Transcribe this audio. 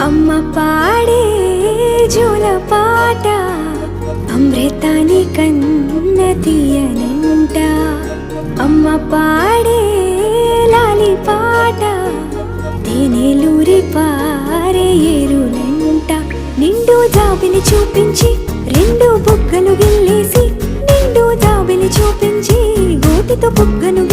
అమ్మ పాడే జోల పాట అమృతాని కన్న తీయనంట. అమ్మ పాడే లాలి పాట తేనెలూరి పారే ఏరులంట. నిండు జాబిలి చూపించి రెండు బుగ్గలు గిల్లేసి, నిండు జాబిలి చూపించి గోటితో బుగ్గను